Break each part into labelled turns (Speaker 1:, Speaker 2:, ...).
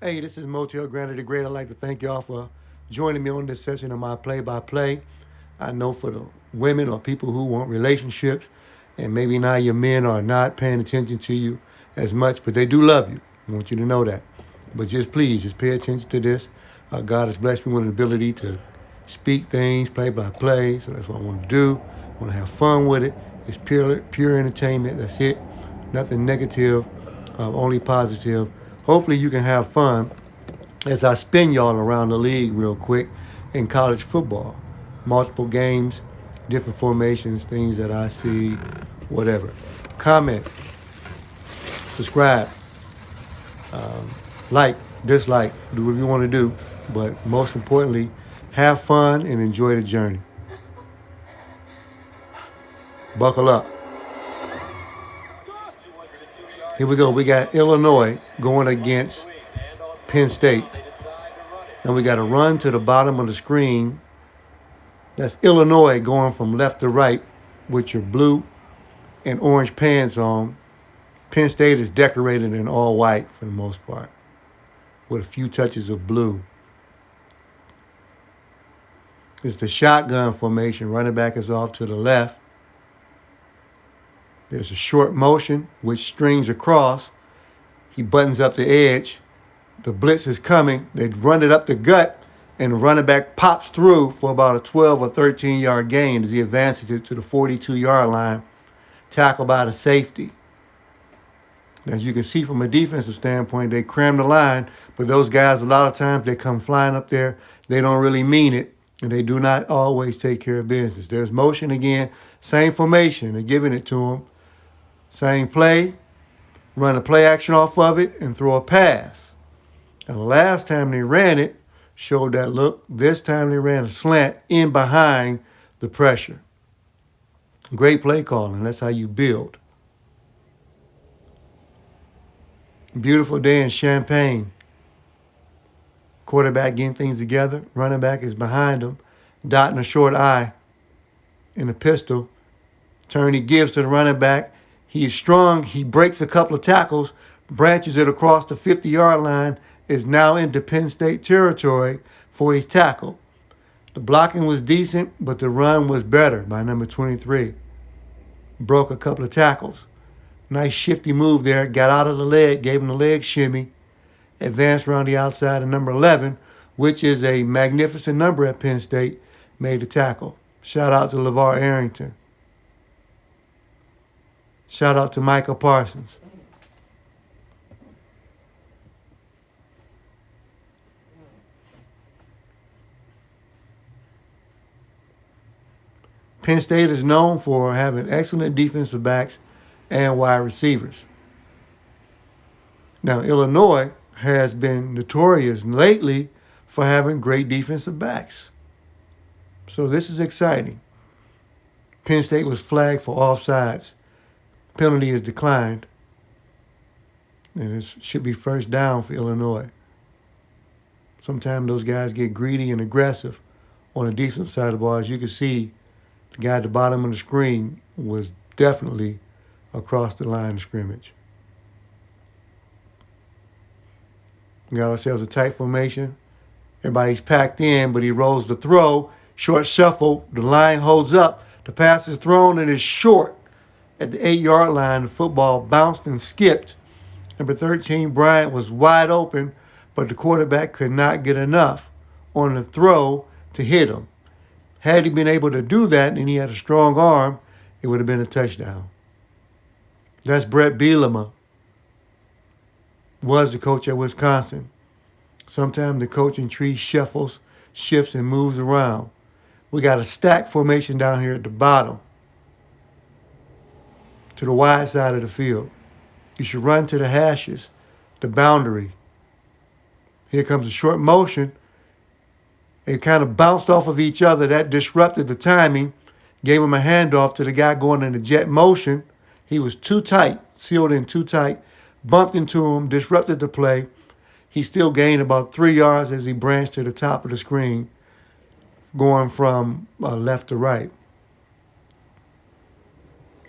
Speaker 1: Hey, this is Motell Granted the Great. I'd like to thank y'all for joining me on this session of my play-by-play. I know for the women or people who want relationships, and maybe now your men are not paying attention to you as much, but they do love you. I want you to know that. But just please, just pay attention to this. God has blessed me with an ability to speak things play-by-play, so that's what I want to do. I want to have fun with it. It's pure entertainment. That's it. Nothing negative, only positive. Hopefully you can have fun as I spin y'all around the league real quick in college football. Multiple games, different formations, things that I see, whatever. Comment, subscribe, like, dislike, do what you want to do. But most importantly, have fun and enjoy the journey. Buckle up. Here we go. We got Illinois going against Penn State. Now we got to run to the bottom of the screen. That's Illinois going from left to right with your blue and orange pants on. Penn State is decorated in all white for the most part, with a few touches of blue. It's the shotgun formation. Running back is off to the left. There's a short motion, which strings across. He buttons up the edge. The blitz is coming. They run it up the gut, and the running back pops through for about a 12 or 13-yard gain as he advances it to the 42-yard line, tackled by the safety. As you can see from a defensive standpoint, they cram the line, but those guys, a lot of times, they come flying up there. They don't really mean it, and they do not always take care of business. There's motion again, same formation. They're giving it to them. Same play, run a play action off of it, and throw a pass. And the last time they ran it, showed that look. This time they ran a slant in behind the pressure. Great play calling. That's how you build. Beautiful day in Champaign. Quarterback getting things together. Running back is behind him, dotting a short I in a pistol. Turn he gives to the running back. He is strong. He breaks a couple of tackles, branches it across the 50-yard line, is now into Penn State territory for his tackle. The blocking was decent, but the run was better by number 23. Broke a couple of tackles. Nice shifty move there. Got out of the leg, gave him the leg shimmy. Advanced around the outside of number 11, which is a magnificent number at Penn State, made the tackle. Shout out to LeVar Arrington. Shout out to Michael Parsons. Penn State is known for having excellent defensive backs and wide receivers. Now, Illinois has been notorious lately for having great defensive backs. So this is exciting. Penn State was flagged for offsides. Penalty is declined. And it should be first down for Illinois. Sometimes those guys get greedy and aggressive on the defensive side of the ball. As you can see, the guy at the bottom of the screen was definitely across the line of scrimmage. We got ourselves a tight formation. Everybody's packed in, but he rolls the throw. Short shuffle. The line holds up. The pass is thrown and is short. At the 8-yard line, the football bounced and skipped. Number 13, Bryant, was wide open, but the quarterback could not get enough on the throw to hit him. Had he been able to do that and he had a strong arm, it would have been a touchdown. That's Brett Bielema. Was the coach at Wisconsin. Sometimes the coaching tree shuffles, shifts, and moves around. We got a stack formation down here at the bottom to the wide side of the field. You should run to the hashes, the boundary. Here comes a short motion. They kind of bounced off of each other. That disrupted the timing, gave him a handoff to the guy going in the jet motion. He was too tight, sealed in too tight, bumped into him, disrupted the play. He still gained about 3 yards as he branched to the top of the screen, going from left to right.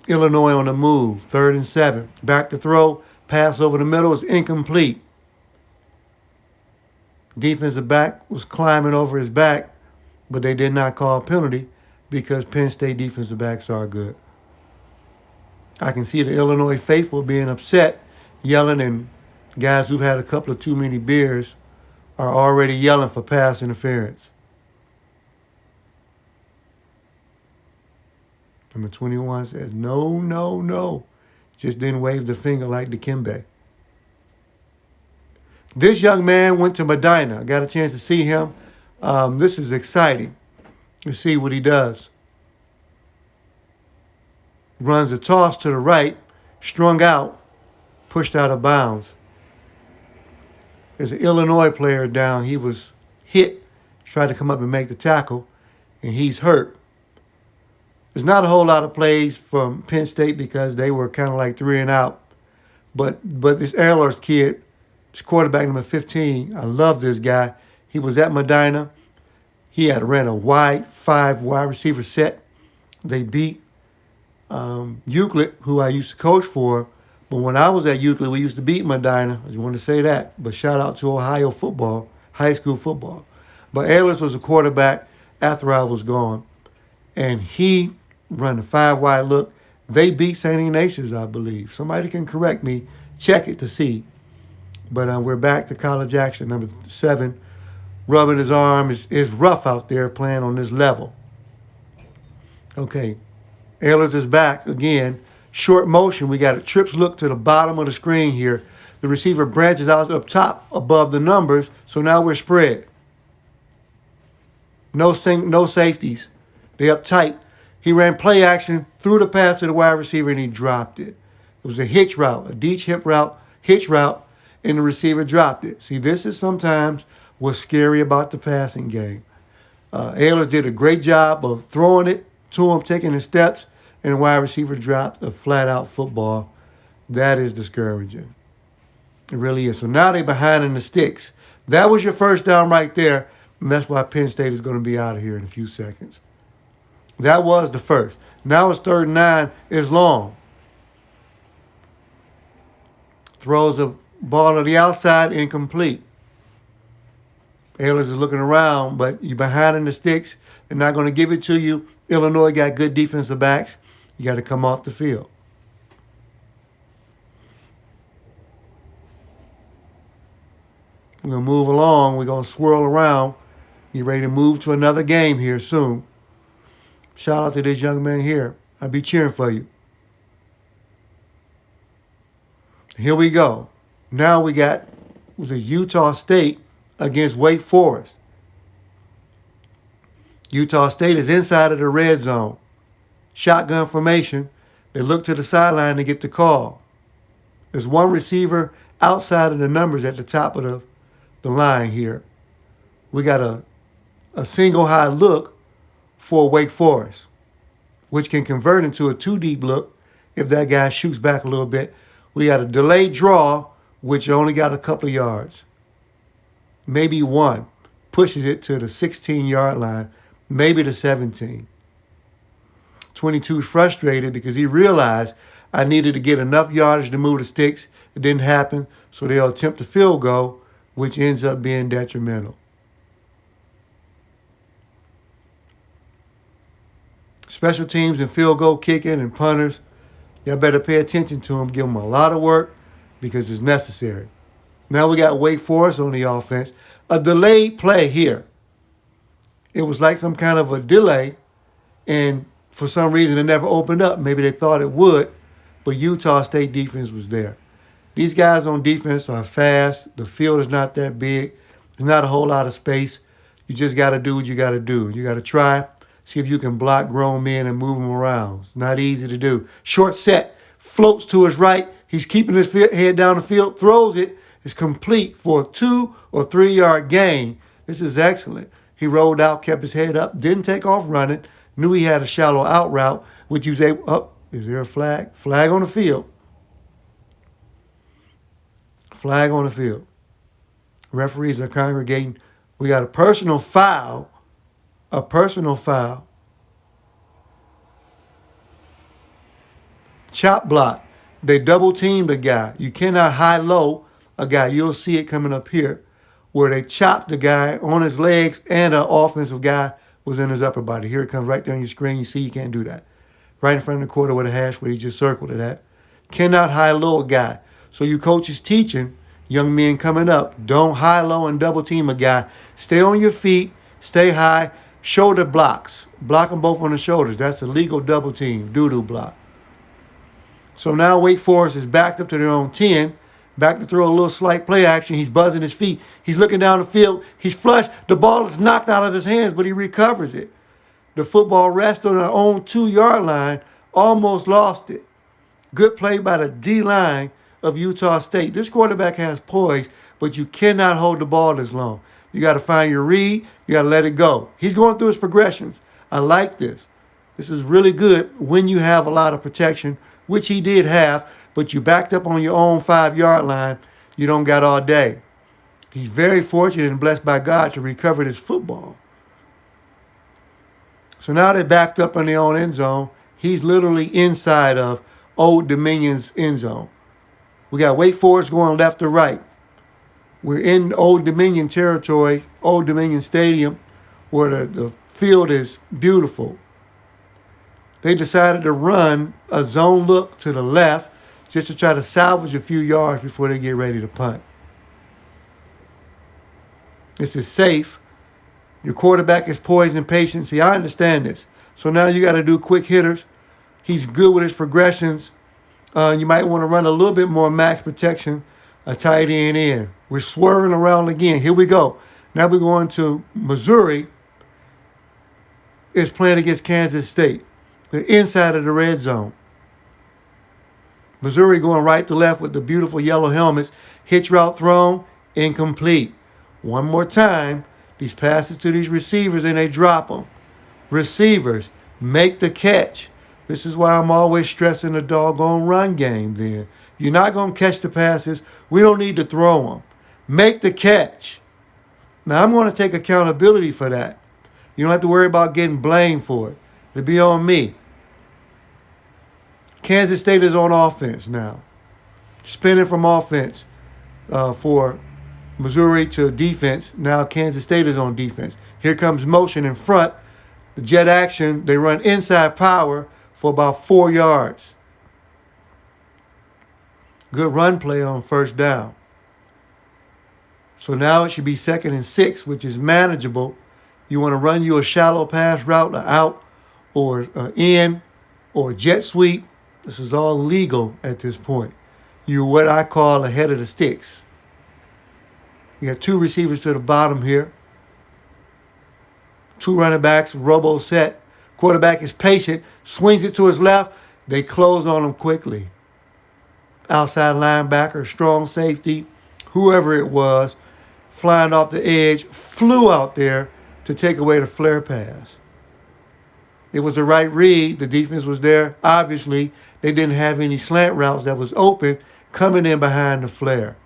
Speaker 1: Illinois on the move, 3rd and 7. Back to throw, pass over the middle is incomplete. Defensive back was climbing over his back, but they did not call a penalty because Penn State defensive backs are good. I can see the Illinois faithful being upset, yelling, and guys who've had a couple of too many beers are already yelling for pass interference. Number 21 says, no, no, no. Just didn't wave the finger like Dikembe. This young man went to Medina. I got a chance to see him. This is exciting to see what he does. Runs a toss to the right, strung out, pushed out of bounds. There's an Illinois player down. He was hit, tried to come up and make the tackle, and he's hurt. There's not a whole lot of plays from Penn State because they were kind of like 3 and out. But this Ehlers kid, this quarterback number 15, I love this guy. He was at Medina. He had ran a wide 5 wide receiver set. They beat Euclid, who I used to coach for. But when I was at Euclid, we used to beat Medina. I just want to say that. But shout out to Ohio football, high school football. But Ehlers was a quarterback after I was gone. And he run a 5 wide look. They beat St. Ignatius, I believe. Somebody can correct me. Check it to see. But we're back to college action. Number 7, rubbing his arm. It's rough out there playing on this level. Okay. Ehlers is back again. Short motion. We got a trips look to the bottom of the screen here. The receiver branches out up top above the numbers. So now we're spread. No safeties. They up tight. He ran play action, threw the pass to the wide receiver, and he dropped it. It was a hitch route, a deep hitch route, and the receiver dropped it. See, this is sometimes what's scary about the passing game. Ehlers did a great job of throwing it to him, taking his steps, and the wide receiver dropped a flat-out football. That is discouraging. It really is. So now they're behind in the sticks. That was your first down right there, and that's why Penn State is going to be out of here in a few seconds. That was the first. Now it's 3rd and 9. It's long. Throws a ball to the outside, incomplete. Ehlers is looking around, but you're behind in the sticks. They're not going to give it to you. Illinois got good defensive backs. You got to come off the field. We're going to move along. We're going to swirl around. Get ready to move to another game here soon. Shout out to this young man here. I'll be cheering for you. Here we go. Now we got, it was a Utah State against Wake Forest. Utah State is inside of the red zone. Shotgun formation. They look to the sideline to get the call. There's one receiver outside of the numbers at the top of the line here. We got a single high look for Wake Forest, which can convert into a 2-deep look if that guy shoots back a little bit. We got a delayed draw, which only got a couple of yards. Maybe one. Pushes it to the 16-yard line, maybe the 17. 22 is frustrated because he realized I needed to get enough yardage to move the sticks. It didn't happen, so they'll attempt a field goal, which ends up being detrimental. Special teams and field goal kicking and punters, y'all better pay attention to them. Give them a lot of work because it's necessary. Now we got Wake Forest on the offense. A delayed play here. It was like some kind of a delay, and for some reason it never opened up. Maybe they thought it would, but Utah State defense was there. These guys on defense are fast. The field is not that big. There's not a whole lot of space. You just got to do what you got to do. You got to try. See if you can block grown men and move them around. It's not easy to do. Short set, floats to his right. He's keeping his head down the field, throws it. It's complete for a 2 or 3 yard gain. This is excellent. He rolled out, kept his head up, didn't take off running, knew he had a shallow out route, which he was able, oh, is there a flag? Flag on the field. Flag on the field. Referees are congregating. We got a personal foul. A personal foul. Chop block. They double teamed a guy. You cannot high-low a guy. You'll see it coming up here. where they chopped the guy on his legs and an offensive guy was in his upper body. Here it comes right there on your screen. You see you can't do that. Right in front of the quarter with a hash where he just circled it at. Cannot high-low a guy. So you coaches teaching young men coming up, don't high-low and double-team a guy. Stay on your feet, stay high, shoulder blocks. Block them both on the shoulders. That's a legal double-team, doo-doo block. So now Wake Forest is backed up to their own 10, back to throw a little slight play action. He's buzzing his feet. He's looking down the field. He's flushed. The ball is knocked out of his hands, but he recovers it. The football rests on their own 2-yard line, almost lost it. Good play by the D-line of Utah State. This quarterback has poise, but you cannot hold the ball this long. You got to find your read. You got to let it go. He's going through his progressions. I like this. This is really good when you have a lot of protection, which he did have, but you backed up on your own 5-yard line. You don't got all day. He's very fortunate and blessed by God to recover this football. So now they're backed up in their own end zone. He's literally inside of Old Dominion's end zone. We got Wake Forest going left to right. We're in Old Dominion territory, Old Dominion Stadium, where the field is beautiful. They decided to run a zone look to the left just to try to salvage a few yards before they get ready to punt. This is safe. Your quarterback is poised and patient. See, I understand this. So now you got to do quick hitters. He's good with his progressions. You might want to run a little bit more max protection, a tight end in. We're swerving around again. Here we go. Now we're going to Missouri. Is playing against Kansas State. They're inside of the red zone. Missouri going right to left with the beautiful yellow helmets. Hitch route thrown, incomplete. One more time. These passes to these receivers and they drop them. Receivers, make the catch. This is why I'm always stressing the doggone run game then. You're not going to catch the passes. We don't need to throw them. Make the catch. Now, I'm going to take accountability for that. You don't have to worry about getting blamed for it. It'll be on me. Kansas State is on offense now. Spinning from offense for Missouri to defense. Now Kansas State is on defense. Here comes motion in front. The jet action, they run inside power for about 4 yards. Good run play on first down. So now it should be 2nd and 6, which is manageable. You want to run you a shallow pass route, or out, or in, or jet sweep. This is all legal at this point. You're what I call ahead of the sticks. You got 2 receivers to the bottom here. 2 running backs, robo set. Quarterback is patient, swings it to his left. They close on him quickly. Outside linebacker, strong safety, whoever it was, flying off the edge, flew out there to take away the flare pass. It was the right read. The defense was there. Obviously, they didn't have any slant routes that was open coming in behind the flare.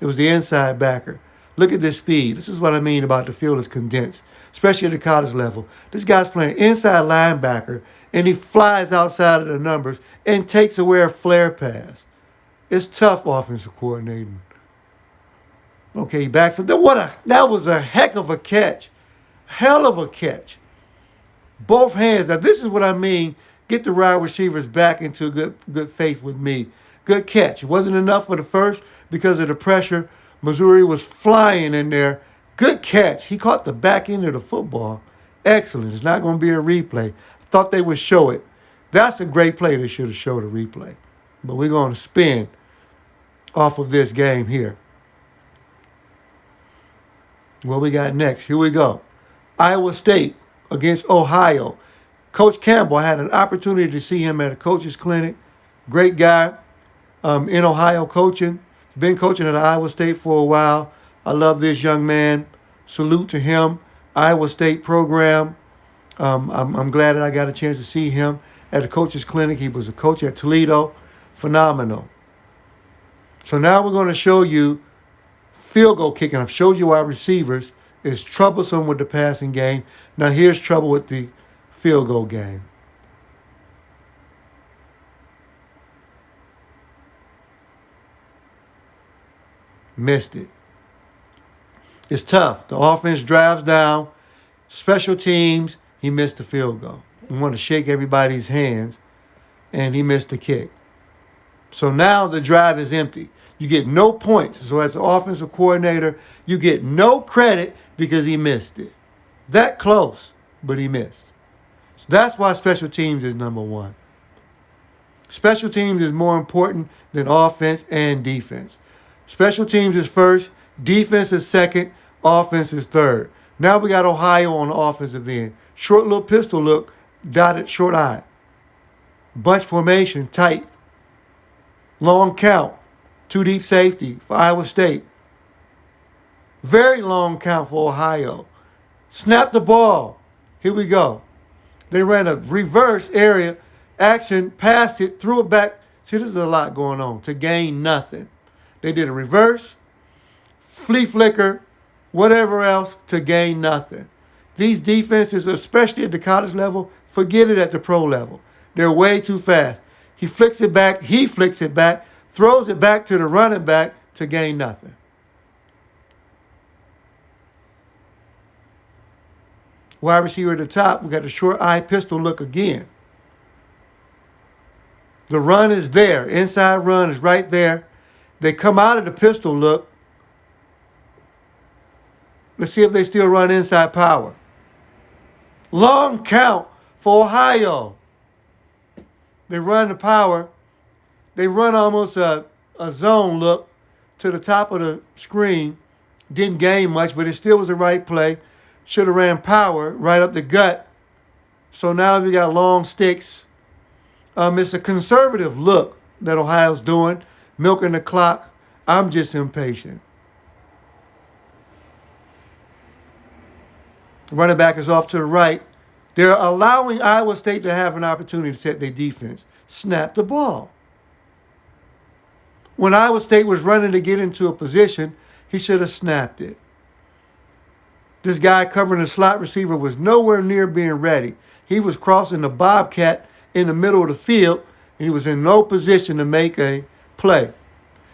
Speaker 1: It was the inside backer. Look at this speed. This is what I mean about the field is condensed, especially at the college level. This guy's playing inside linebacker, and he flies outside of the numbers and takes away a flare pass. It's tough offensive coordinating. Okay, he backs up. That was a heck of a catch. Hell of a catch. Both hands. Now, this is what I mean. Get the wide receivers back into good faith with me. Good catch. It wasn't enough for the first because of the pressure. Missouri was flying in there. Good catch. He caught the back end of the football. Excellent. It's not going to be a replay. I thought they would show it. That's a great play. They should have showed a replay. But we're going to spin off of this game here. What we got next? Here we go. Iowa State against Ohio. Coach Campbell, I had an opportunity to see him at a coach's clinic. Great guy in Ohio coaching. Been coaching at Iowa State for a while. I love this young man. Salute to him. Iowa State program. I'm glad that I got a chance to see him at a coach's clinic. He was a coach at Toledo. Phenomenal. So now we're going to show you field goal kicking. I've showed you our receivers is troublesome with the passing game. Now here's trouble with the field goal game. Missed it. It's tough. The offense drives down. Special teams, he missed the field goal. We want to shake everybody's hands, and he missed the kick. So now the drive is empty. You get no points. So as the offensive coordinator, you get no credit because he missed it. That close, but he missed. So that's why special teams is number one. Special teams is more important than offense and defense. Special teams is first, defense is second, offense is third. Now we got Ohio on the offensive end. Short little pistol look, dotted short I. Bunch formation, tight. Long count, two deep safety for Iowa State. Very long count for Ohio. Snap the ball. Here we go. They ran a reverse area action, passed it, threw it back. See, there's a lot going on to gain nothing. They did a reverse, flea flicker, whatever else to gain nothing. These defenses, especially at the college level, forget it at the pro level. They're way too fast. He flicks it back, throws it back to the running back to gain nothing. Wide receiver at the top, we got the short eye pistol look again. The run is there. Inside run is right there. They come out of the pistol look. Let's see if they still run inside power. Long count for Ohio. They run the power. They run almost a zone look to the top of the screen. Didn't gain much, but it still was the right play. Should have ran power right up the gut. So now we got long sticks. It's a conservative look that Ohio's doing, milking the clock. I'm just impatient. Running back is off to the right. They're allowing Iowa State to have an opportunity to set their defense. Snap the ball. When Iowa State was running to get into a position, he should have snapped it. This guy covering the slot receiver was nowhere near being ready. He was crossing the Bobcat in the middle of the field, and he was in no position to make a play.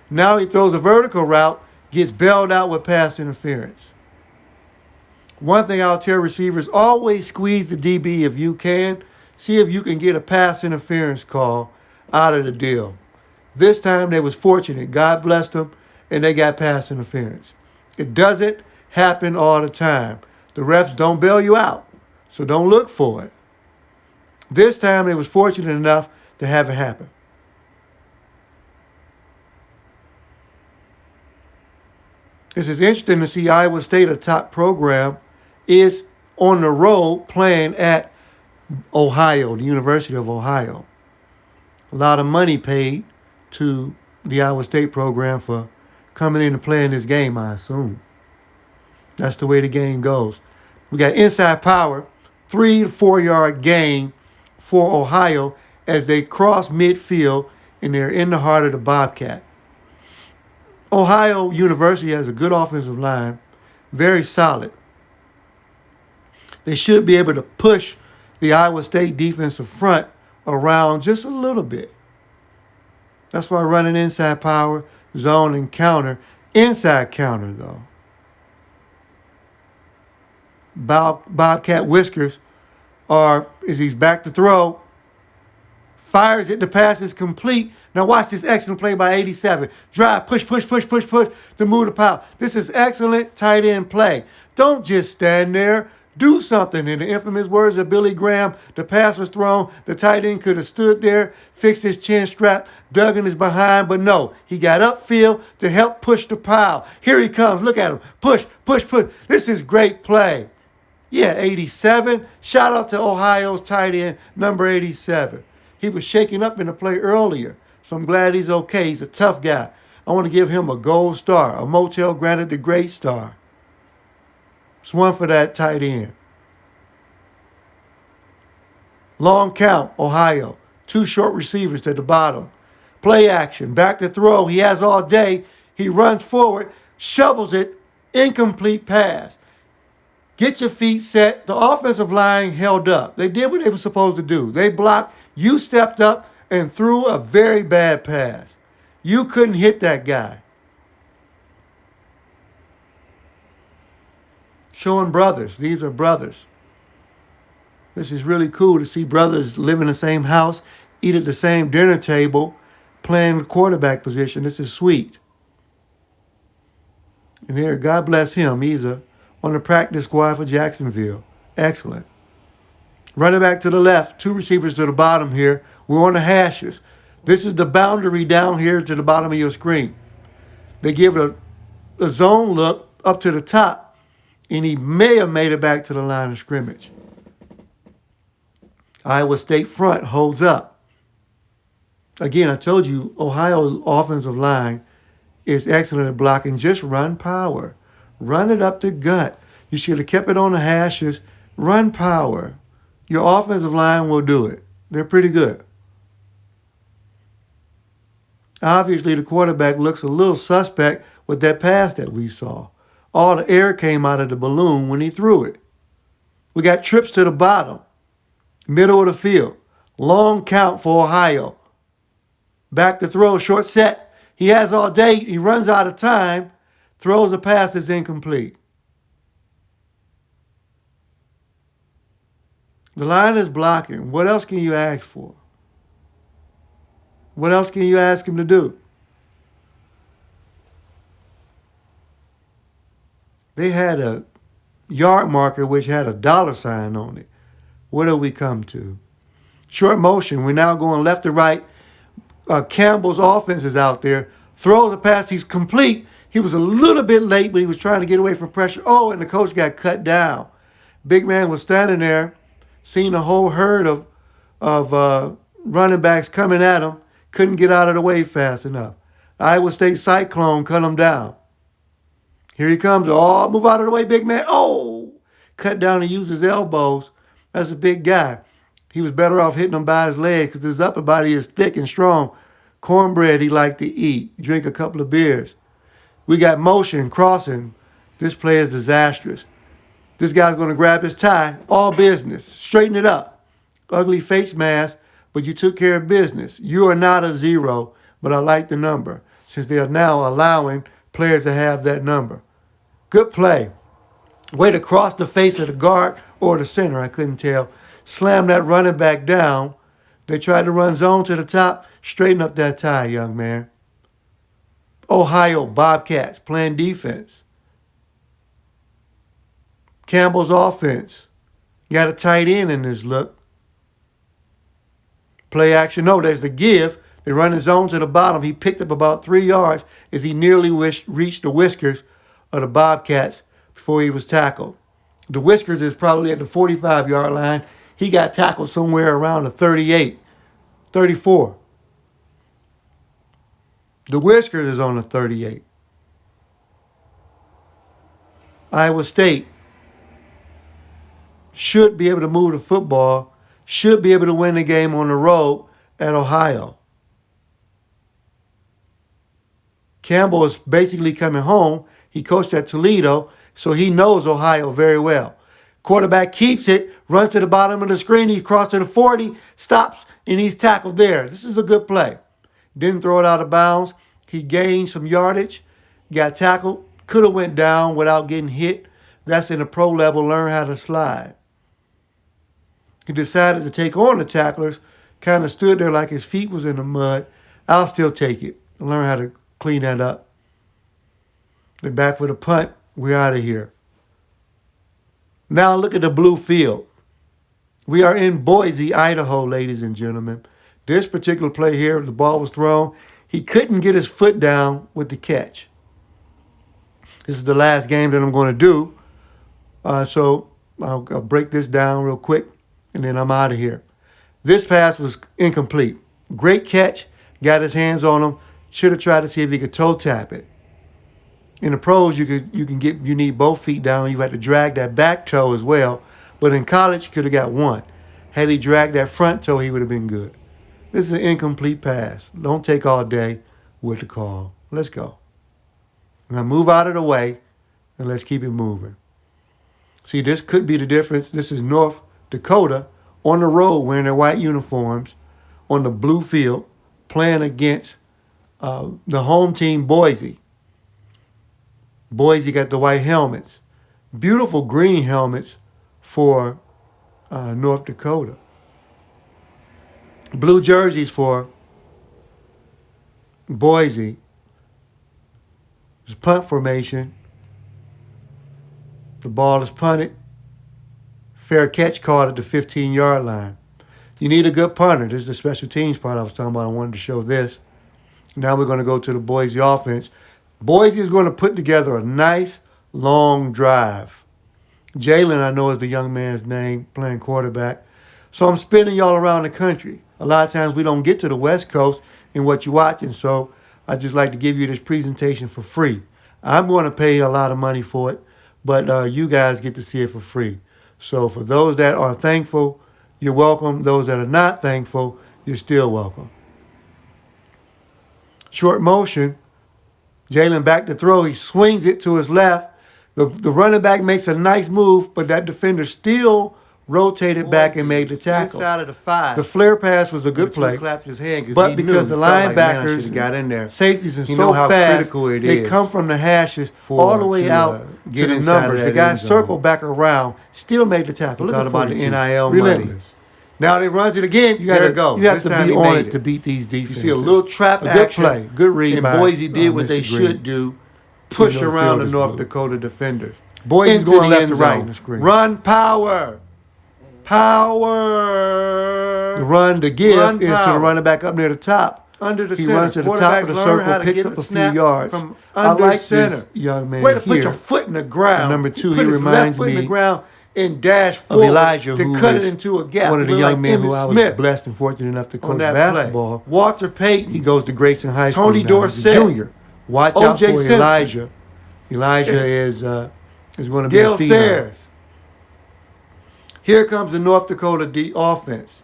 Speaker 1: Now he throws a vertical route, gets bailed out with pass interference. One thing I'll tell receivers, always squeeze the DB if you can. See if you can get a pass interference call out of the deal. This time they was fortunate. God blessed them, and they got pass interference. It doesn't happen all the time. The refs don't bail you out, so don't look for it. This time they was fortunate enough to have it happen. This is interesting to see Iowa State, a top program, is on the road playing at Ohio, the University of Ohio. A lot of money paid to the Iowa State program for coming in and playing this game, I assume. That's the way the game goes. We got inside power, 3 to 4 yard gain for Ohio as they cross midfield and they're in the heart of the Bobcat. Ohio University has a good offensive line, very solid. They should be able to push the Iowa State defensive front around just a little bit. That's why running inside power, zone, and counter. Inside counter, though. Bobcat whiskers is he's back to throw. Fires it, the pass is complete. Now watch this excellent play by 87. Drive, push to move the power. This is excellent tight end play. Don't just stand there. Do something. In the infamous words of Billy Graham, the pass was thrown. The tight end could have stood there, fixed his chin strap, dug in his behind, but no. He got upfield to help push the pile. Here he comes. Look at him. Push. This is great play. Yeah, 87. Shout out to Ohio's tight end, number 87. He was shaking up in the play earlier, so I'm glad he's okay. He's a tough guy. I want to give him a gold star. A Motell granted the great star. It's one for that tight end. Long count, Ohio. 2 short receivers to the bottom. Play action, back to throw. He has all day. He runs forward, shovels it, incomplete pass. Get your feet set. The offensive line held up. They did what they were supposed to do. They blocked. You stepped up and threw a very bad pass. You couldn't hit that guy. Showing brothers. These are brothers. This is really cool to see brothers live in the same house, eat at the same dinner table, playing the quarterback position. This is sweet. And here, God bless him. He's on the practice squad for Jacksonville. Excellent. Running back to the left, two receivers to the bottom here. We're on the hashes. This is the boundary down here to the bottom of your screen. They give a zone look up to the top, and he may have made it back to the line of scrimmage. Iowa State front holds up. Again, I told you, Ohio offensive line is excellent at blocking. Just run power. Run it up the gut. You should have kept it on the hashes. Run power. Your offensive line will do it. They're pretty good. Obviously, the quarterback looks a little suspect with that pass that we saw. All the air came out of the balloon when he threw it. We got trips to the bottom, middle of the field. Long count for Ohio. Back to throw, short set. He has all day. He runs out of time. Throws a pass that's incomplete. The line is blocking. What else can you ask for? What else can you ask him to do? They had a yard marker which had a $sign on it. What do we come to? Short motion. We're now going left to right. Campbell's offense is out there. Throws a pass. He's complete. He was a little bit late, but he was trying to get away from pressure. Oh, and the coach got cut down. Big man was standing there, seeing a whole herd of running backs coming at him. Couldn't get out of the way fast enough. Iowa State Cyclone cut him down. Here he comes. Oh, move out of the way, big man. Oh, cut down and use his elbows. That's a big guy. He was better off hitting him by his legs because his upper body is thick and strong. Cornbread he liked to eat. Drink a couple of beers. We got motion, crossing. This play is disastrous. This guy's going to grab his tie. All business. Straighten it up. Ugly face mask, but you took care of business. You are not a 0, but I like the number since they are now allowing players to have that number. Good play. Way to cross the face of the guard or the center, I couldn't tell. Slam that running back down. They tried to run zone to the top. Straighten up that tie, young man. Ohio Bobcats playing defense. Campbell's offense. Got a tight end in this look. Play action. No, there's the give. They run his zone to the bottom. He picked up about 3 yards as he nearly reached the whiskers of the Bobcats before he was tackled. The whiskers is probably at the 45-yard line. He got tackled somewhere around the 38, 34. The whiskers is on the 38. Iowa State should be able to move the football, should be able to win the game on the road at Ohio. Campbell is basically coming home. He coached at Toledo, so he knows Ohio very well. Quarterback keeps it, runs to the bottom of the screen. He crosses to the 40, stops, and he's tackled there. This is a good play. Didn't throw it out of bounds. He gained some yardage, got tackled, could have went down without getting hit. That's in the pro level, learn how to slide. He decided to take on the tacklers, kind of stood there like his feet was in the mud. I'll still take it. Learn how to clean that up. They're back for the punt. We're out of here. Now look at the blue field. We are in Boise, Idaho, ladies and gentlemen. This particular play here, the ball was thrown. He couldn't get his foot down with the catch. This is the last game that I'm going to do. So I'll break this down real quick, and then I'm out of here. This pass was incomplete. Great catch. Got his hands on him. Should have tried to see if he could toe tap it. In the pros, you need both feet down. You had to drag that back toe as well. But in college, you could have got one. Had he dragged that front toe, he would have been good. This is an incomplete pass. Don't take all day with the call. Let's go. Now move out of the way, and let's keep it moving. See, this could be the difference. This is North Dakota on the road wearing their white uniforms on the blue field playing against the home team, Boise. Boise got the white helmets. Beautiful green helmets for North Dakota. Blue jerseys for Boise. It's punt formation. The ball is punted. Fair catch called at the 15-yard line. You need a good punter. This is the special teams part I was talking about. I wanted to show this. Now we're going to go to the Boise offense. Boise is going to put together a nice, long drive. Jalen, I know, is the young man's name, playing quarterback. So I'm spinning y'all around the country. A lot of times we don't get to the West Coast in what you're watching, so I just like to give you this presentation for free. I'm going to pay a lot of money for it, but you guys get to see it for free. So for those that are thankful, you're welcome. Those that are not thankful, you're still welcome. Short motion. Jalen back to throw. He swings it to his left. The running back makes a nice move, but that defender still rotated back and made the tackle.
Speaker 2: Inside of the 5.
Speaker 1: The flare pass was a good play.
Speaker 2: Clapped his hand
Speaker 1: But because the linebackers
Speaker 2: got in there,
Speaker 1: safeties and
Speaker 2: you
Speaker 1: so
Speaker 2: know how
Speaker 1: fast,
Speaker 2: critical it
Speaker 1: they
Speaker 2: is
Speaker 1: come from the hashes all the way out
Speaker 2: get
Speaker 1: to the
Speaker 2: inside
Speaker 1: numbers.
Speaker 2: of
Speaker 1: The
Speaker 2: that
Speaker 1: guy
Speaker 2: end zone.
Speaker 1: circled back around, still made the tackle.
Speaker 2: He
Speaker 1: Look
Speaker 2: thought about the NIL
Speaker 1: Relentless.
Speaker 2: money.
Speaker 1: Now they runs it again. You got
Speaker 2: There
Speaker 1: to
Speaker 2: it go.
Speaker 1: You have
Speaker 2: This
Speaker 1: to
Speaker 2: time
Speaker 1: be
Speaker 2: he
Speaker 1: on
Speaker 2: made
Speaker 1: it
Speaker 2: it.
Speaker 1: to beat these
Speaker 2: You
Speaker 1: defenses.
Speaker 2: see a little trap
Speaker 1: A good
Speaker 2: action.
Speaker 1: play, good read
Speaker 2: And
Speaker 1: by
Speaker 2: Boise did what
Speaker 1: Mr.
Speaker 2: they
Speaker 1: Green.
Speaker 2: should do. Push
Speaker 1: You know the
Speaker 2: around
Speaker 1: field
Speaker 2: the
Speaker 1: is
Speaker 2: North
Speaker 1: blue.
Speaker 2: Dakota defenders.
Speaker 1: Boy's
Speaker 2: Into
Speaker 1: going
Speaker 2: the
Speaker 1: left
Speaker 2: end
Speaker 1: to right
Speaker 2: zone.
Speaker 1: in the screen.
Speaker 2: Run power.
Speaker 1: The run to give
Speaker 2: Run
Speaker 1: is to the
Speaker 2: power.
Speaker 1: running back up near the top.
Speaker 2: Under the
Speaker 1: He
Speaker 2: center.
Speaker 1: runs to the top of the
Speaker 2: Quarterbacks learn how
Speaker 1: circle,
Speaker 2: to
Speaker 1: picks
Speaker 2: get
Speaker 1: up
Speaker 2: the
Speaker 1: a few
Speaker 2: snap
Speaker 1: yards.
Speaker 2: from
Speaker 1: I
Speaker 2: under
Speaker 1: like
Speaker 2: center.
Speaker 1: this young man
Speaker 2: Way to put
Speaker 1: here.
Speaker 2: your foot in the ground.
Speaker 1: And number 2,
Speaker 2: Put
Speaker 1: he
Speaker 2: his
Speaker 1: reminds
Speaker 2: left foot in
Speaker 1: me
Speaker 2: the ground and dash
Speaker 1: of
Speaker 2: forward
Speaker 1: Elijah,
Speaker 2: to
Speaker 1: who
Speaker 2: cut it
Speaker 1: is
Speaker 2: into a gap.
Speaker 1: one of the
Speaker 2: Look
Speaker 1: young
Speaker 2: like
Speaker 1: men who
Speaker 2: Emmitt
Speaker 1: I was
Speaker 2: Smith
Speaker 1: blessed and fortunate enough to
Speaker 2: on
Speaker 1: coach
Speaker 2: that
Speaker 1: basketball.
Speaker 2: play. Walter Payton.
Speaker 1: He goes to Grayson High School.
Speaker 2: Tony
Speaker 1: now. He's a
Speaker 2: Dorsett.
Speaker 1: junior. Watch out
Speaker 2: O.J.
Speaker 1: for
Speaker 2: Simpson.
Speaker 1: Elijah. Elijah is going to be
Speaker 2: Gale
Speaker 1: a phenom.
Speaker 2: Sayers. Here comes the North Dakota offense.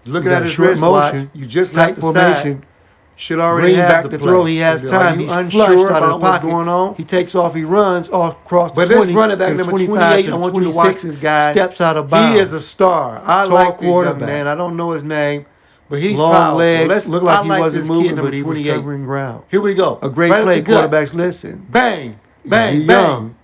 Speaker 2: Looking
Speaker 1: You got
Speaker 2: at
Speaker 1: a
Speaker 2: his
Speaker 1: short
Speaker 2: wristwatch,
Speaker 1: motion,
Speaker 2: you just
Speaker 1: tight
Speaker 2: like the
Speaker 1: formation.
Speaker 2: side. Should already
Speaker 1: Green
Speaker 2: have
Speaker 1: back
Speaker 2: the
Speaker 1: to
Speaker 2: play.
Speaker 1: throw. He has
Speaker 2: So,
Speaker 1: time.
Speaker 2: are you
Speaker 1: He's
Speaker 2: unsure
Speaker 1: flushed out of
Speaker 2: about
Speaker 1: the
Speaker 2: what's
Speaker 1: pocket.
Speaker 2: going on?
Speaker 1: He takes off. He runs all across the
Speaker 2: But
Speaker 1: 20.
Speaker 2: this running back
Speaker 1: to the
Speaker 2: number
Speaker 1: 25
Speaker 2: 28,
Speaker 1: to
Speaker 2: I
Speaker 1: the
Speaker 2: want you to
Speaker 1: 26,
Speaker 2: watch this guy.
Speaker 1: steps out of bounds.
Speaker 2: He is a star. I
Speaker 1: Tall
Speaker 2: like this young
Speaker 1: quarterback.
Speaker 2: man. I don't know his name, but he's
Speaker 1: Long
Speaker 2: powerful.
Speaker 1: legs. Looked like
Speaker 2: I
Speaker 1: he
Speaker 2: like
Speaker 1: wasn't
Speaker 2: this
Speaker 1: moving,
Speaker 2: kid,
Speaker 1: but
Speaker 2: number
Speaker 1: he was
Speaker 2: 28.
Speaker 1: covering ground.
Speaker 2: Here we go.
Speaker 1: A great
Speaker 2: Right up
Speaker 1: play.
Speaker 2: the gut.
Speaker 1: Quarterbacks listen.
Speaker 2: Bang, bang,
Speaker 1: You're
Speaker 2: bang.
Speaker 1: young.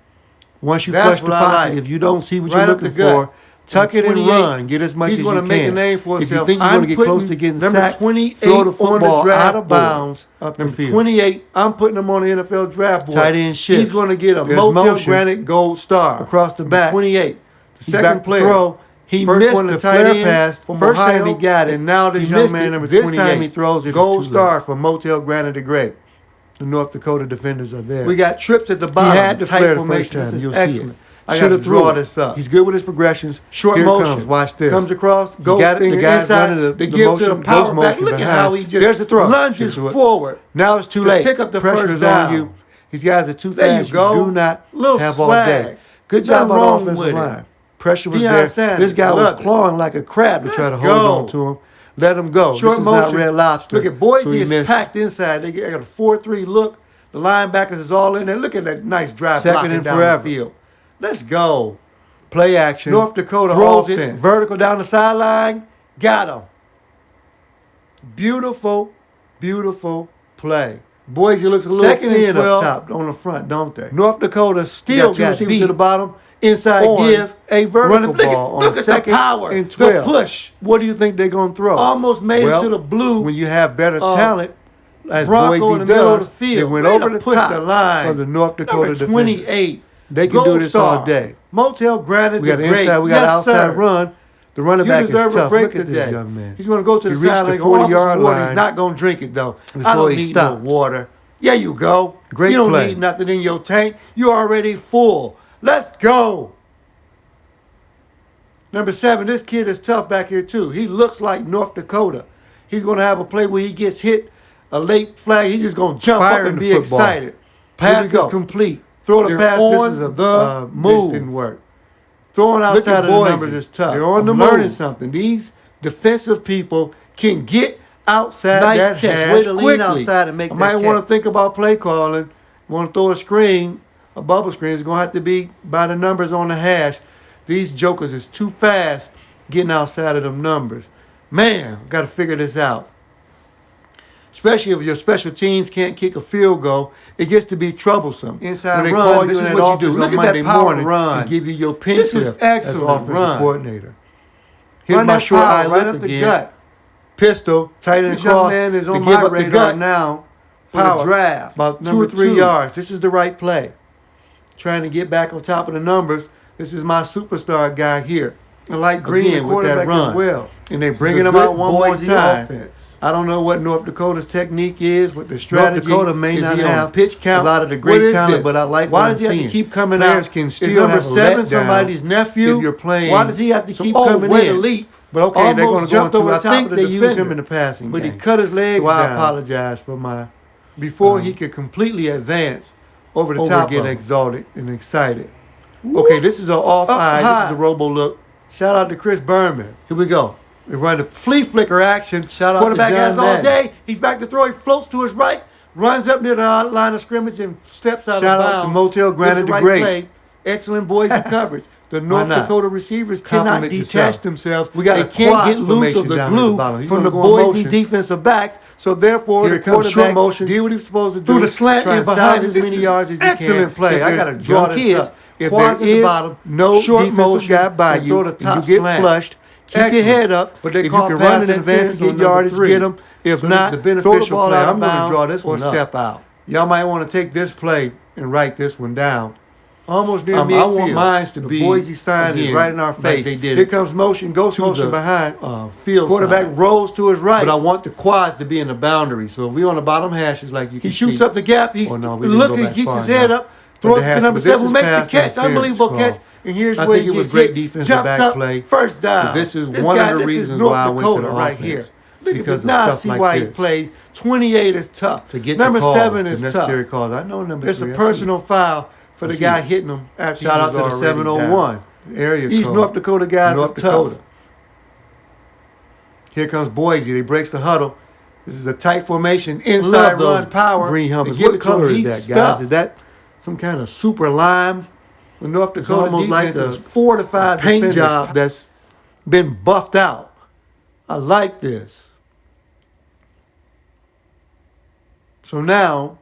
Speaker 1: Once you
Speaker 2: That's
Speaker 1: flush the
Speaker 2: what I
Speaker 1: pocket,
Speaker 2: like.
Speaker 1: if you don't see what
Speaker 2: Right
Speaker 1: you're
Speaker 2: up the
Speaker 1: looking
Speaker 2: gut.
Speaker 1: for, tuck it and
Speaker 2: 28,
Speaker 1: run. Get as much
Speaker 2: he's
Speaker 1: as
Speaker 2: gonna
Speaker 1: you
Speaker 2: make
Speaker 1: can.
Speaker 2: a name for
Speaker 1: If you
Speaker 2: himself.
Speaker 1: think you're going to get close
Speaker 2: putting
Speaker 1: to getting
Speaker 2: number
Speaker 1: sacked,
Speaker 2: 28
Speaker 1: throw the
Speaker 2: on
Speaker 1: football
Speaker 2: draft
Speaker 1: out of
Speaker 2: board.
Speaker 1: bounds up the
Speaker 2: Number
Speaker 1: field.
Speaker 2: 28, I'm putting him on the NFL draft board.
Speaker 1: Tight end shift.
Speaker 2: He's going to get a
Speaker 1: There's
Speaker 2: Motell
Speaker 1: motion
Speaker 2: Granite Gold Star.
Speaker 1: across the
Speaker 2: Number
Speaker 1: back.
Speaker 2: 28. The
Speaker 1: He's
Speaker 2: second
Speaker 1: back to
Speaker 2: player.
Speaker 1: throw. He
Speaker 2: First
Speaker 1: missed
Speaker 2: one,
Speaker 1: the
Speaker 2: the tight
Speaker 1: flare
Speaker 2: end
Speaker 1: pass.
Speaker 2: from
Speaker 1: First
Speaker 2: Ohio,
Speaker 1: time he got it.
Speaker 2: and now this
Speaker 1: He
Speaker 2: young
Speaker 1: missed
Speaker 2: man,
Speaker 1: it.
Speaker 2: number
Speaker 1: This
Speaker 2: 28.
Speaker 1: time he throws it.
Speaker 2: Gold
Speaker 1: It's too
Speaker 2: star
Speaker 1: late.
Speaker 2: from Motell Granite the Great.
Speaker 1: The North Dakota defenders are there.
Speaker 2: We got trips at the
Speaker 1: He
Speaker 2: bottom.
Speaker 1: had to
Speaker 2: tight
Speaker 1: flare the
Speaker 2: formation.
Speaker 1: first time.
Speaker 2: This is
Speaker 1: You'll
Speaker 2: excellent.
Speaker 1: see it.
Speaker 2: I got
Speaker 1: Should
Speaker 2: to
Speaker 1: have
Speaker 2: draw
Speaker 1: threw it.
Speaker 2: this up.
Speaker 1: He's good with his progressions.
Speaker 2: Short
Speaker 1: Here
Speaker 2: motion.
Speaker 1: Comes. Watch this.
Speaker 2: Comes across. Goes
Speaker 1: got it. The guy's
Speaker 2: inside.
Speaker 1: running the
Speaker 2: give
Speaker 1: motion,
Speaker 2: to the
Speaker 1: ghost
Speaker 2: power back.
Speaker 1: motion
Speaker 2: Look at
Speaker 1: behind.
Speaker 2: how he just
Speaker 1: There's the throw.
Speaker 2: lunges
Speaker 1: Here's what-
Speaker 2: forward.
Speaker 1: Now it's too
Speaker 2: to
Speaker 1: late.
Speaker 2: pick up the
Speaker 1: Pressure's
Speaker 2: first down.
Speaker 1: on you. These guys are too
Speaker 2: There
Speaker 1: fast.
Speaker 2: you go.
Speaker 1: Do not
Speaker 2: Little
Speaker 1: have
Speaker 2: swag.
Speaker 1: all day. Good job
Speaker 2: Nothing
Speaker 1: on
Speaker 2: wrong
Speaker 1: the offensive
Speaker 2: with it.
Speaker 1: line. Pressure was
Speaker 2: Deion
Speaker 1: there.
Speaker 2: Sanders,
Speaker 1: This guy was
Speaker 2: love it.
Speaker 1: clawing like a crab to try to
Speaker 2: Let's
Speaker 1: hold
Speaker 2: go.
Speaker 1: on to him. Let him go.
Speaker 2: Short
Speaker 1: this is
Speaker 2: motion.
Speaker 1: not Red Lobster.
Speaker 2: Look at Boise
Speaker 1: So he
Speaker 2: is
Speaker 1: missed.
Speaker 2: packed inside. They got a 4-3 look. The linebackers is all in there. Look at that nice drive
Speaker 1: Second
Speaker 2: blocking
Speaker 1: and
Speaker 2: down
Speaker 1: forever.
Speaker 2: the field. Let's go.
Speaker 1: Play action.
Speaker 2: North Dakota
Speaker 1: throws
Speaker 2: offense.
Speaker 1: it vertical down the sideline.
Speaker 2: Got him.
Speaker 1: Beautiful, beautiful play.
Speaker 2: Boise looks a little
Speaker 1: Second
Speaker 2: thin
Speaker 1: and
Speaker 2: up
Speaker 1: 12.
Speaker 2: top on the front, don't they?
Speaker 1: North Dakota still
Speaker 2: Two
Speaker 1: got
Speaker 2: receivers
Speaker 1: beat
Speaker 2: to the bottom. Inside
Speaker 1: on
Speaker 2: give.
Speaker 1: a vertical
Speaker 2: Running- look at-
Speaker 1: ball on
Speaker 2: look
Speaker 1: the
Speaker 2: at the
Speaker 1: second
Speaker 2: power,
Speaker 1: and
Speaker 2: the
Speaker 1: 12.
Speaker 2: push.
Speaker 1: What do you think they're going to throw?
Speaker 2: Almost made
Speaker 1: Well,
Speaker 2: it to the blue.
Speaker 1: When you have better
Speaker 2: talent,
Speaker 1: talent, as
Speaker 2: Bronco
Speaker 1: Boise
Speaker 2: in the middle of
Speaker 1: does,
Speaker 2: the field.
Speaker 1: they went
Speaker 2: Way
Speaker 1: over
Speaker 2: to
Speaker 1: the
Speaker 2: push
Speaker 1: top
Speaker 2: the line.
Speaker 1: of the North Dakota
Speaker 2: Number
Speaker 1: defenders.
Speaker 2: 28.
Speaker 1: They can
Speaker 2: Gold
Speaker 1: do this
Speaker 2: star.
Speaker 1: all day.
Speaker 2: Motell Granite
Speaker 1: We got
Speaker 2: the
Speaker 1: an
Speaker 2: Great.
Speaker 1: inside, we got an
Speaker 2: Yes,
Speaker 1: outside
Speaker 2: sir.
Speaker 1: run. The running
Speaker 2: You
Speaker 1: back is
Speaker 2: deserve a
Speaker 1: tough.
Speaker 2: break
Speaker 1: Look at
Speaker 2: today.
Speaker 1: this young man.
Speaker 2: He's going to go to
Speaker 1: He
Speaker 2: the
Speaker 1: reached
Speaker 2: sideline.
Speaker 1: the 40-yard
Speaker 2: water.
Speaker 1: line
Speaker 2: He's not going to drink it, though. I
Speaker 1: before
Speaker 2: don't
Speaker 1: he
Speaker 2: need
Speaker 1: stopped.
Speaker 2: no water. Yeah, you go.
Speaker 1: Great
Speaker 2: You don't
Speaker 1: play.
Speaker 2: need nothing in your tank. You're already full. Let's go. Number 7, this kid is tough back here, too. He looks like North Dakota. He's going to have a play where he gets hit, a late flag. He's just going to jump up
Speaker 1: Firing
Speaker 2: and
Speaker 1: the
Speaker 2: be
Speaker 1: football.
Speaker 2: excited.
Speaker 1: Pass
Speaker 2: Here we
Speaker 1: is
Speaker 2: go.
Speaker 1: complete.
Speaker 2: Throw the
Speaker 1: They're
Speaker 2: pass.
Speaker 1: on
Speaker 2: This is a
Speaker 1: the
Speaker 2: move.
Speaker 1: This
Speaker 2: Didn't work. Throwing
Speaker 1: Look
Speaker 2: outside
Speaker 1: at
Speaker 2: of the
Speaker 1: Boise.
Speaker 2: numbers is tough.
Speaker 1: They're on the
Speaker 2: I'm learning
Speaker 1: move.
Speaker 2: something. These defensive people can get outside
Speaker 1: Nice
Speaker 2: that
Speaker 1: catch.
Speaker 2: hash
Speaker 1: Way to lean
Speaker 2: quickly.
Speaker 1: outside and make
Speaker 2: I
Speaker 1: that
Speaker 2: might want to
Speaker 1: catch.
Speaker 2: think about play calling. Want to throw a screen, a bubble screen. It's going to have to be by the numbers on the hash. These jokers is too fast getting outside of them numbers. Man, got to figure this out. especially if your special teams can't kick a field goal, it gets to be troublesome.
Speaker 1: Inside
Speaker 2: when they
Speaker 1: run,
Speaker 2: call
Speaker 1: this
Speaker 2: you
Speaker 1: is
Speaker 2: in
Speaker 1: what
Speaker 2: that
Speaker 1: you do.
Speaker 2: office
Speaker 1: Look
Speaker 2: on
Speaker 1: at that
Speaker 2: Monday
Speaker 1: power
Speaker 2: morning
Speaker 1: run.
Speaker 2: and give you your pink
Speaker 1: This is
Speaker 2: slip
Speaker 1: excellent
Speaker 2: as offensive
Speaker 1: run.
Speaker 2: coordinator. Here's
Speaker 1: Run
Speaker 2: my
Speaker 1: that
Speaker 2: short
Speaker 1: power
Speaker 2: eye
Speaker 1: right
Speaker 2: look
Speaker 1: up the
Speaker 2: again.
Speaker 1: gut.
Speaker 2: Pistol, tight end
Speaker 1: This young
Speaker 2: across
Speaker 1: man is
Speaker 2: to
Speaker 1: on
Speaker 2: give
Speaker 1: my
Speaker 2: up the
Speaker 1: radar
Speaker 2: gut
Speaker 1: now for
Speaker 2: power,
Speaker 1: the draft.
Speaker 2: about 2
Speaker 1: Number
Speaker 2: or 3
Speaker 1: 2.
Speaker 2: yards. This is the right play. Trying to get back on top of the numbers. This is my superstar guy here.
Speaker 1: I like Green,
Speaker 2: Again,
Speaker 1: the
Speaker 2: with that
Speaker 1: quarterback
Speaker 2: run.
Speaker 1: as well.
Speaker 2: And they're
Speaker 1: This is
Speaker 2: bringing
Speaker 1: a
Speaker 2: him
Speaker 1: good
Speaker 2: out one more
Speaker 1: Boise
Speaker 2: time.
Speaker 1: offense.
Speaker 2: I don't know what North Dakota's technique is, what the strategy.
Speaker 1: North Dakota may
Speaker 2: is
Speaker 1: not
Speaker 2: he on
Speaker 1: have
Speaker 2: pitch count.
Speaker 1: a lot of the
Speaker 2: What
Speaker 1: great
Speaker 2: is
Speaker 1: talent,
Speaker 2: this?
Speaker 1: but I like
Speaker 2: Why
Speaker 1: what
Speaker 2: does he
Speaker 1: I'm
Speaker 2: have to
Speaker 1: seeing.
Speaker 2: keep coming
Speaker 1: Players
Speaker 2: out?
Speaker 1: can
Speaker 2: Is
Speaker 1: still
Speaker 2: number
Speaker 1: have a
Speaker 2: 7
Speaker 1: letdown
Speaker 2: somebody's nephew?
Speaker 1: if you're playing
Speaker 2: Why does he have to
Speaker 1: some
Speaker 2: keep
Speaker 1: old
Speaker 2: coming
Speaker 1: way to
Speaker 2: in?
Speaker 1: leap.
Speaker 2: But okay, they're going to go
Speaker 1: Jumped
Speaker 2: into.
Speaker 1: over
Speaker 2: I
Speaker 1: the top
Speaker 2: think
Speaker 1: of
Speaker 2: they
Speaker 1: the
Speaker 2: use him
Speaker 1: defender.
Speaker 2: in the passing
Speaker 1: But he
Speaker 2: game.
Speaker 1: cut his legs
Speaker 2: So I
Speaker 1: down.
Speaker 2: apologize for my before he could completely advance over the top, getting exalted and excited. Okay, this is an off eye. This is the robo look. Shout out to Chris Berman. Here we go. They run the flea flicker action.
Speaker 1: Shout out
Speaker 2: Quarterback
Speaker 1: to John
Speaker 2: has all
Speaker 1: Madden.
Speaker 2: day. He's back to throw. He floats to his right, runs up near the line of scrimmage and steps out
Speaker 1: Shout
Speaker 2: of
Speaker 1: out
Speaker 2: bounds.
Speaker 1: to Motell Granite
Speaker 2: This is
Speaker 1: the Great.
Speaker 2: play. Excellent Boise coverage. The North
Speaker 1: not?
Speaker 2: Dakota receivers cannot
Speaker 1: Compliment
Speaker 2: detach
Speaker 1: yourself.
Speaker 2: themselves.
Speaker 1: We got
Speaker 2: they
Speaker 1: a
Speaker 2: can't
Speaker 1: quad
Speaker 2: get loose of
Speaker 1: formation
Speaker 2: the
Speaker 1: down here at
Speaker 2: glue
Speaker 1: the bottom. He's
Speaker 2: from the
Speaker 1: gonna go in
Speaker 2: Boise
Speaker 1: motion.
Speaker 2: defensive backs. So therefore,
Speaker 1: Here
Speaker 2: the
Speaker 1: comes short
Speaker 2: quarterback
Speaker 1: motion.
Speaker 2: did what he was supposed to do.
Speaker 1: Through the slant
Speaker 2: try
Speaker 1: and
Speaker 2: and
Speaker 1: behind
Speaker 2: salvage
Speaker 1: it.
Speaker 2: as
Speaker 1: This
Speaker 2: many
Speaker 1: is
Speaker 2: yards as you can.
Speaker 1: excellent play.
Speaker 2: If
Speaker 1: I
Speaker 2: there's
Speaker 1: gotta draw
Speaker 2: young
Speaker 1: this
Speaker 2: kids,
Speaker 1: up.
Speaker 2: If
Speaker 1: Quads
Speaker 2: there
Speaker 1: at the
Speaker 2: is
Speaker 1: bottom,
Speaker 2: no
Speaker 1: short
Speaker 2: defensive
Speaker 1: motion,
Speaker 2: guy by
Speaker 1: and
Speaker 2: you,
Speaker 1: throw the
Speaker 2: and
Speaker 1: top
Speaker 2: you get
Speaker 1: slant.
Speaker 2: flushed, keep your
Speaker 1: Excellent.
Speaker 2: head up.
Speaker 1: But they
Speaker 2: if you
Speaker 1: call
Speaker 2: can
Speaker 1: pass
Speaker 2: run in advance
Speaker 1: interference
Speaker 2: to get
Speaker 1: on
Speaker 2: yardage,
Speaker 1: number 3.
Speaker 2: get them. If
Speaker 1: So this
Speaker 2: not,
Speaker 1: is a
Speaker 2: throw the
Speaker 1: beneficial
Speaker 2: ball
Speaker 1: play.
Speaker 2: out
Speaker 1: I'm
Speaker 2: of
Speaker 1: gonna
Speaker 2: bounds
Speaker 1: draw this
Speaker 2: or
Speaker 1: one up.
Speaker 2: step out. Y'all might want to take this play and write this one down. Almost near midfield.
Speaker 1: I want mine to
Speaker 2: the
Speaker 1: be,
Speaker 2: Boise sign is
Speaker 1: again,
Speaker 2: right in our
Speaker 1: like
Speaker 2: face.
Speaker 1: they did
Speaker 2: Here
Speaker 1: it
Speaker 2: comes motion, ghost
Speaker 1: to
Speaker 2: motion
Speaker 1: the,
Speaker 2: behind.
Speaker 1: field
Speaker 2: Quarterback
Speaker 1: side.
Speaker 2: rolls to his right.
Speaker 1: But I want the quads to be in the boundary. So if we on the bottom hashes, like you can
Speaker 2: He shoots
Speaker 1: see.
Speaker 2: up the gap. He
Speaker 1: Oh, no, we didn't
Speaker 2: looks
Speaker 1: go
Speaker 2: and
Speaker 1: back
Speaker 2: keeps
Speaker 1: far
Speaker 2: his head
Speaker 1: enough.
Speaker 2: up.
Speaker 1: But
Speaker 2: Throws
Speaker 1: they
Speaker 2: to
Speaker 1: have
Speaker 2: number
Speaker 1: to- this
Speaker 2: 7 who
Speaker 1: is
Speaker 2: makes the
Speaker 1: pass
Speaker 2: catch.
Speaker 1: interference
Speaker 2: Unbelievable
Speaker 1: call.
Speaker 2: catch. And here's
Speaker 1: I
Speaker 2: where
Speaker 1: think
Speaker 2: he
Speaker 1: it was
Speaker 2: gets
Speaker 1: great
Speaker 2: hit,
Speaker 1: defensive
Speaker 2: jumps
Speaker 1: back
Speaker 2: up,
Speaker 1: play.
Speaker 2: first down.
Speaker 1: But this is
Speaker 2: This
Speaker 1: one
Speaker 2: guy,
Speaker 1: of the
Speaker 2: this is
Speaker 1: reasons
Speaker 2: North
Speaker 1: why I went to
Speaker 2: Dakota
Speaker 1: the
Speaker 2: right
Speaker 1: offense.
Speaker 2: here. Look at
Speaker 1: Because
Speaker 2: this.
Speaker 1: of
Speaker 2: Now I
Speaker 1: stuff
Speaker 2: see
Speaker 1: like
Speaker 2: why
Speaker 1: this.
Speaker 2: he plays. 28 is tough.
Speaker 1: To get
Speaker 2: number
Speaker 1: the calls,
Speaker 2: 7
Speaker 1: the
Speaker 2: is
Speaker 1: necessary
Speaker 2: tough.
Speaker 1: calls. I know number
Speaker 2: It's
Speaker 1: 3.
Speaker 2: a
Speaker 1: I see it.
Speaker 2: personal foul for the
Speaker 1: Let's
Speaker 2: guy
Speaker 1: see.
Speaker 2: hitting him after
Speaker 1: Shout
Speaker 2: he
Speaker 1: out
Speaker 2: was
Speaker 1: to the
Speaker 2: already
Speaker 1: 701
Speaker 2: down.
Speaker 1: area
Speaker 2: These
Speaker 1: code.
Speaker 2: North Dakota guys
Speaker 1: North
Speaker 2: are
Speaker 1: Dakota.
Speaker 2: tough. Here comes Boise. He breaks the huddle. This is a tight formation. Inside
Speaker 1: Love
Speaker 2: run
Speaker 1: those
Speaker 2: power.
Speaker 1: green
Speaker 2: They
Speaker 1: helmets.
Speaker 2: give
Speaker 1: What
Speaker 2: it to him.
Speaker 1: color is
Speaker 2: He's
Speaker 1: that, guys?
Speaker 2: stuffed.
Speaker 1: Is that some kind of super lime?
Speaker 2: The North
Speaker 1: It's
Speaker 2: Dakota
Speaker 1: almost like
Speaker 2: defense
Speaker 1: a
Speaker 2: is 4 to 5
Speaker 1: paint
Speaker 2: defenders
Speaker 1: job that's
Speaker 2: been buffed out. I like this. So now,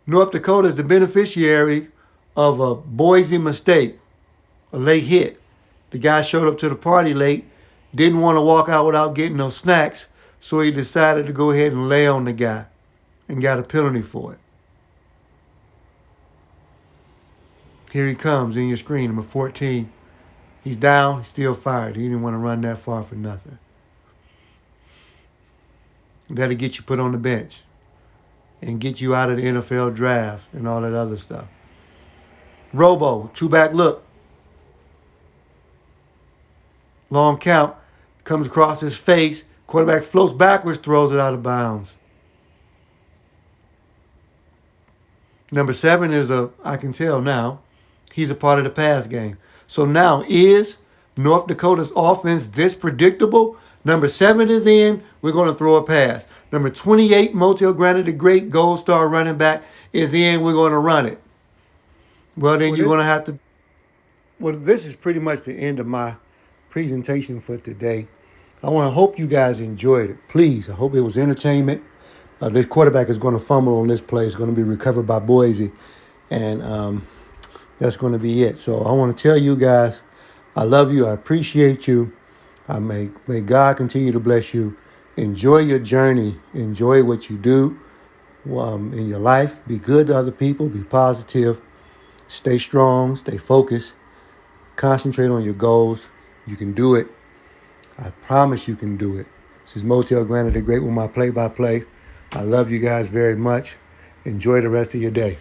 Speaker 2: North Dakota is the beneficiary of a Boise mistake, a late hit. The guy showed up to the party late, didn't want to walk out without getting no snacks, so he decided to go ahead and lay on the guy and got a penalty for it. Here he comes in your screen, number 14. He's down, he's still fired. He didn't want to run that far for nothing. That'll get you put on the bench and get you out of the NFL draft and all that other stuff. Robo, 2-back look. Long count, comes across his face. Quarterback floats backwards, throws it out of bounds. Number 7 is I can tell now, he's a part of the pass game. So now, is North Dakota's offense this predictable? Number 7 is in, we're going to throw a pass. Number 28, Motell Granite, the great gold star running back, is in, we're going to run it. Well, then you're going to have to...
Speaker 1: Well, this is pretty much the end of my presentation for today. I want to hope you guys enjoyed it. Please, I hope it was entertainment. This quarterback is going to fumble on this play. It's going to be recovered by Boise. And that's going to be it. So I want to tell you guys, I love you. I appreciate you. May God continue to bless you. Enjoy your journey. Enjoy what you do in your life. Be good to other people. Be positive. Stay strong. Stay focused. Concentrate on your goals. You can do it. I promise you can do it. This is Motell Granite the Great with my play-by-play. I love you guys very much. Enjoy the rest of your day.